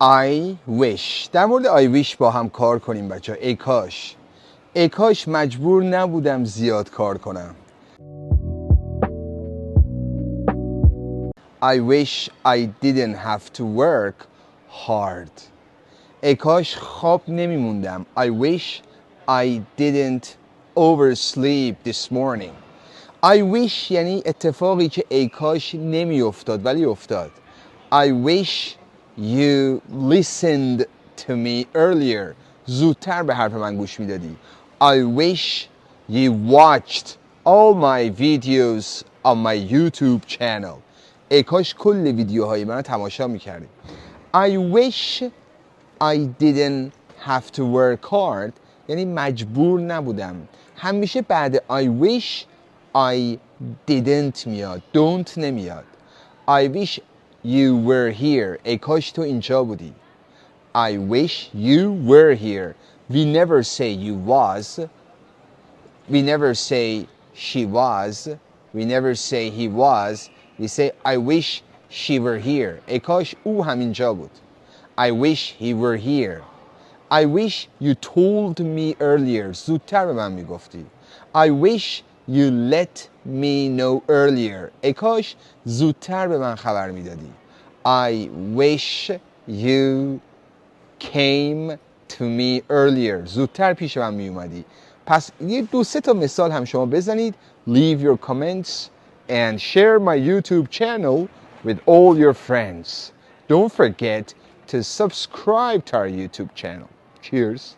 I wish. در مورد I wish با هم کار کنیم بچه ها. ای کاش مجبور نبودم زیاد کار کنم. I wish I didn't have to work hard. ای کاش خواب نمیموندم. I wish I didn't oversleep this morning. I wish یعنی اتفاقی که ای کاش نمی افتاد ولی افتاد. I wish you listened to me earlier. زودتر به حرف من گوش میدادی. I wish you watched all my videos on my YouTube channel. ای کاش کل ویدیوهای من رو تماشا میکردی. I wish I didn't have to work hard یعنی مجبور نبودم. همیشه بعد I wish I didn't میاد، don't نمیاد. I wish you were here. ای کاش تو اینجا بودی. I wish you were here. We never say you was. We never say she was. We never say he was. We say I wish she were here. ای کاش او همینجا بود. I wish he were here. I wish you told me earlier. زودتر به من میگفتی. I wish you let me know earlier. ای کاش زودتر به من خبر میدادی. I wish you came to me earlier. زودتر پیش من می اومدی. پس یه 2-3 تا مثال هم شما بزنید. Leave your comments and share my YouTube channel with all your friends. Don't forget to subscribe to our YouTube channel. Cheers.